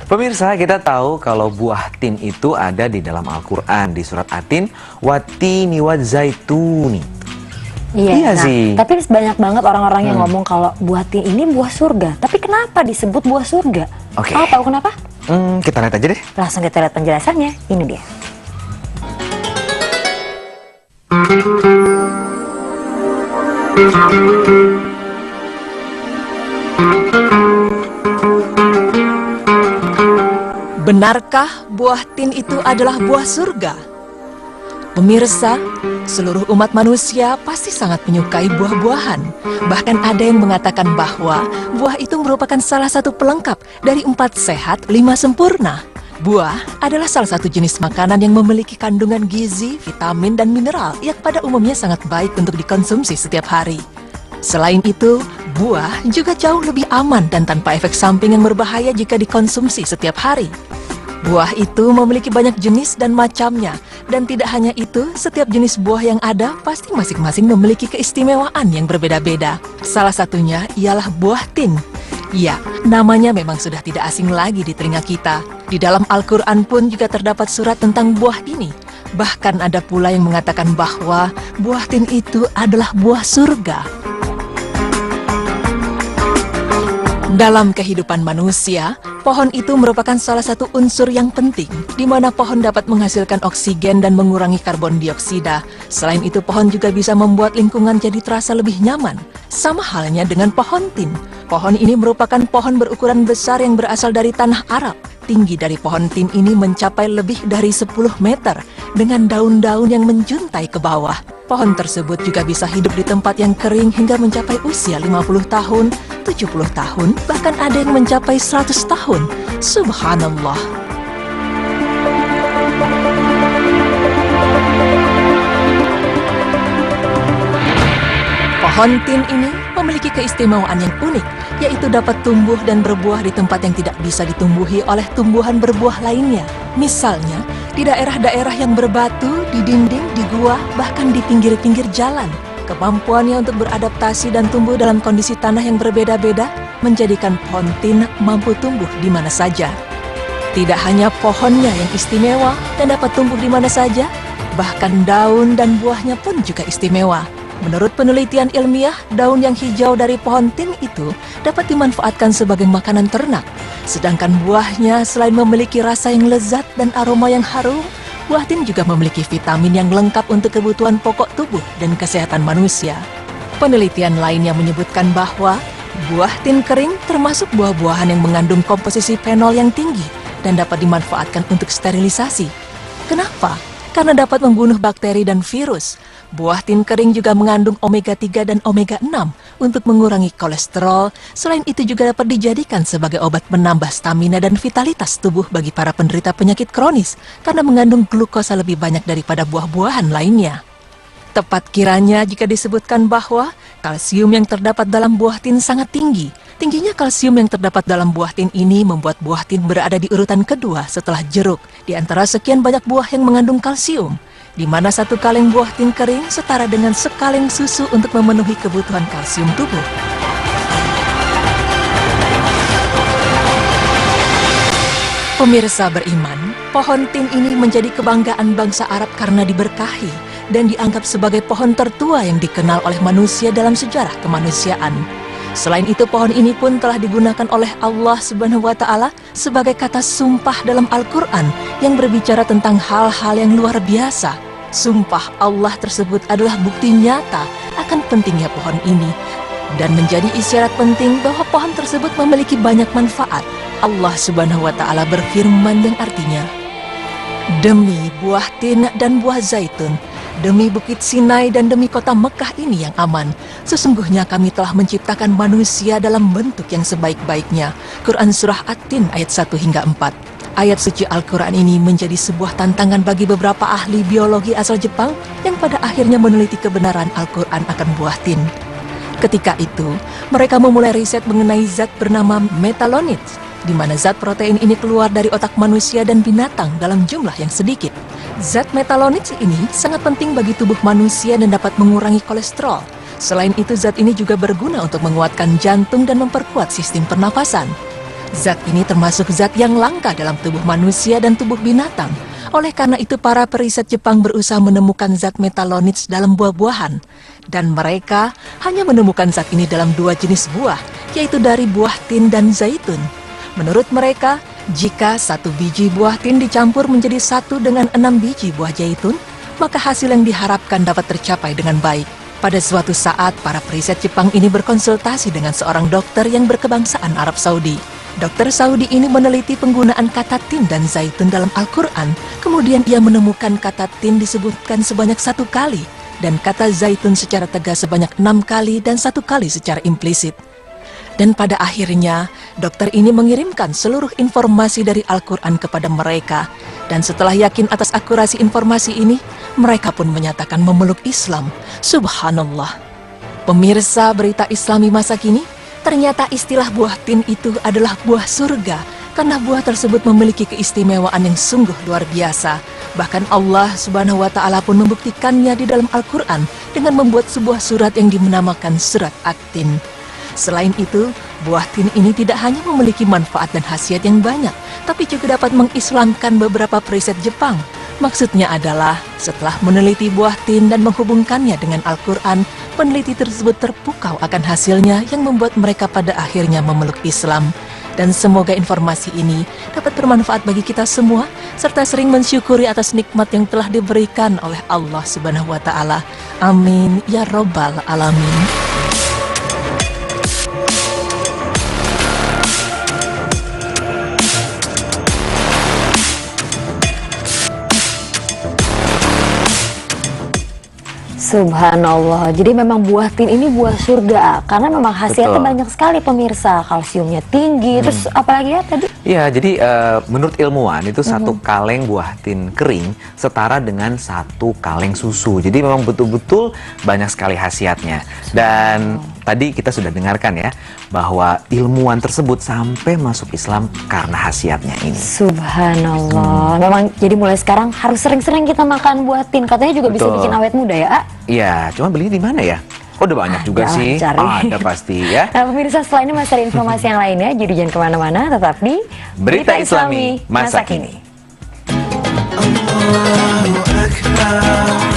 Pemirsa, kita tahu kalau buah tin itu ada di dalam Al-Quran, di surat At-Tin, wattini wazzaituni. Iya sih. Tapi banyak banget orang-orang yang ngomong kalau buah tin ini buah surga. Tapi kenapa disebut buah surga? Oke. Tahu kenapa? Kita lihat aja deh. Langsung kita lihat penjelasannya. Ini dia. Benarkah buah tin itu adalah buah surga? Pemirsa, seluruh umat manusia pasti sangat menyukai buah-buahan. Bahkan ada yang mengatakan bahwa buah itu merupakan salah satu pelengkap dari 4 sehat, 5 sempurna. Buah adalah salah satu jenis makanan yang memiliki kandungan gizi, vitamin, dan mineral yang pada umumnya sangat baik untuk dikonsumsi setiap hari. Selain itu, buah juga jauh lebih aman dan tanpa efek samping yang berbahaya jika dikonsumsi setiap hari. Buah itu memiliki banyak jenis dan macamnya, dan tidak hanya itu, setiap jenis buah yang ada pasti masing-masing memiliki keistimewaan yang berbeda-beda. Salah satunya ialah buah tin. Ya, namanya memang sudah tidak asing lagi di telinga kita. Di dalam Al-Quran pun juga terdapat surat tentang buah ini. Bahkan ada pula yang mengatakan bahwa buah tin itu adalah buah surga. Dalam kehidupan manusia, pohon itu merupakan salah satu unsur yang penting, di mana pohon dapat menghasilkan oksigen dan mengurangi karbon dioksida. Selain itu, pohon juga bisa membuat lingkungan jadi terasa lebih nyaman. Sama halnya dengan pohon tin. Pohon ini merupakan pohon berukuran besar yang berasal dari tanah Arab. Tinggi dari pohon tin ini mencapai lebih dari 10 meter, dengan daun-daun yang menjuntai ke bawah. Pohon tersebut juga bisa hidup di tempat yang kering hingga mencapai usia 50 tahun, 70 tahun, bahkan ada yang mencapai 100 tahun. Subhanallah. Pohon tin ini memiliki keistimewaan yang unik, yaitu dapat tumbuh dan berbuah di tempat yang tidak bisa ditumbuhi oleh tumbuhan berbuah lainnya. Misalnya, di daerah-daerah yang berbatu, di dinding, di gua, bahkan di pinggir-pinggir jalan. Kemampuannya untuk beradaptasi dan tumbuh dalam kondisi tanah yang berbeda-beda menjadikan pohon tin mampu tumbuh di mana saja. Tidak hanya pohonnya yang istimewa dan dapat tumbuh di mana saja, bahkan daun dan buahnya pun juga istimewa. Menurut penelitian ilmiah, daun yang hijau dari pohon tin itu dapat dimanfaatkan sebagai makanan ternak. Sedangkan buahnya selain memiliki rasa yang lezat dan aroma yang harum, buah tin juga memiliki vitamin yang lengkap untuk kebutuhan pokok tubuh dan kesehatan manusia. Penelitian lainnya menyebutkan bahwa buah tin kering termasuk buah-buahan yang mengandung komposisi fenol yang tinggi dan dapat dimanfaatkan untuk sterilisasi. Kenapa? Karena dapat membunuh bakteri dan virus. Buah tin kering juga mengandung omega 3 dan omega 6 untuk mengurangi kolesterol. Selain itu juga dapat dijadikan sebagai obat menambah stamina dan vitalitas tubuh bagi para penderita penyakit kronis karena mengandung glukosa lebih banyak daripada buah-buahan lainnya. Tepat kiranya jika disebutkan bahwa kalsium yang terdapat dalam buah tin sangat tinggi. Tingginya kalsium yang terdapat dalam buah tin ini membuat buah tin berada di urutan kedua setelah jeruk di antara sekian banyak buah yang mengandung kalsium, di mana satu kaleng buah tin kering setara dengan sekaleng susu untuk memenuhi kebutuhan kalsium tubuh. Pemirsa beriman, pohon tin ini menjadi kebanggaan bangsa Arab karena diberkahi dan dianggap sebagai pohon tertua yang dikenal oleh manusia dalam sejarah kemanusiaan. Selain itu, pohon ini pun telah digunakan oleh Allah Subhanahu wa Ta'ala sebagai kata sumpah dalam Al-Quran yang berbicara tentang hal-hal yang luar biasa. Sumpah Allah tersebut adalah bukti nyata akan pentingnya pohon ini dan menjadi isyarat penting bahwa pohon tersebut memiliki banyak manfaat. Allah Subhanahu wa Ta'ala berfirman yang artinya, "Demi buah tin dan buah zaitun, demi bukit Sinai dan demi kota Mekah ini yang aman, sesungguhnya kami telah menciptakan manusia dalam bentuk yang sebaik-baiknya." Quran Surah At-Tin ayat 1 hingga 4. Ayat suci Al-Quran ini menjadi sebuah tantangan bagi beberapa ahli biologi asal Jepang yang pada akhirnya meneliti kebenaran Al-Quran akan buah tin. Ketika itu, mereka memulai riset mengenai zat bernama metalonit, di mana zat protein ini keluar dari otak manusia dan binatang dalam jumlah yang sedikit. Zat metalonit ini sangat penting bagi tubuh manusia dan dapat mengurangi kolesterol. Selain itu, zat ini juga berguna untuk menguatkan jantung dan memperkuat sistem pernapasan. Zat ini termasuk zat yang langka dalam tubuh manusia dan tubuh binatang. Oleh karena itu, para periset Jepang berusaha menemukan zat metalonids dalam buah-buahan. Dan mereka hanya menemukan zat ini dalam 2 jenis buah, yaitu dari buah tin dan zaitun. Menurut mereka, jika 1 biji buah tin dicampur menjadi 1 dengan 6 biji buah zaitun, maka hasil yang diharapkan dapat tercapai dengan baik. Pada suatu saat, para periset Jepang ini berkonsultasi dengan seorang dokter yang berkebangsaan Arab Saudi. Dokter Saudi ini meneliti penggunaan kata tin dan zaitun dalam Al-Quran. Kemudian ia menemukan kata tin disebutkan sebanyak 1 kali, dan kata zaitun secara tegas sebanyak 6 kali dan 1 kali secara implisit. Dan pada akhirnya, dokter ini mengirimkan seluruh informasi dari Al-Quran kepada mereka. Dan setelah yakin atas akurasi informasi ini, mereka pun menyatakan memeluk Islam. Subhanallah. Pemirsa berita Islami masa kini, ternyata istilah buah tin itu adalah buah surga, karena buah tersebut memiliki keistimewaan yang sungguh luar biasa. Bahkan Allah Subhanahu wa Ta'ala pun membuktikannya di dalam Al-Quran dengan membuat sebuah surat yang dinamakan Surat At-Tin. Selain itu, buah tin ini tidak hanya memiliki manfaat dan khasiat yang banyak, tapi juga dapat mengislamkan beberapa periset Jepang. Maksudnya adalah, setelah meneliti buah tin dan menghubungkannya dengan Al-Quran, peneliti tersebut terpukau akan hasilnya yang membuat mereka pada akhirnya memeluk Islam. Dan semoga informasi ini dapat bermanfaat bagi kita semua, serta sering mensyukuri atas nikmat yang telah diberikan oleh Allah Subhanahu wa Ta'ala. Amin ya Rabbal Alamin. Subhanallah. Jadi memang buah tin ini buah surga, karena memang khasiatnya Betul. banyak sekali pemirsa. Kalsiumnya tinggi, terus apalagi ya tadi? Ya, jadi menurut ilmuwan itu 1 kaleng buah tin kering setara dengan 1 kaleng susu. Jadi memang betul-betul banyak sekali khasiatnya. Dan tadi kita sudah dengarkan ya, bahwa ilmuwan tersebut sampai masuk Islam karena khasiatnya ini. Subhanallah. Memang jadi mulai sekarang harus sering-sering kita makan buah tin. Katanya juga bisa Betul. bikin awet muda ya, A? Iya, cuma belinya di mana ya? Oh, udah banyak juga Ada, sih. cari. Ada pasti ya. Nah, pemirsa, setelah ini masih ada informasi yang lainnya. Jadi jangan kemana-mana, tetap di Berita Islami Masa Kini. Allahu Akbar.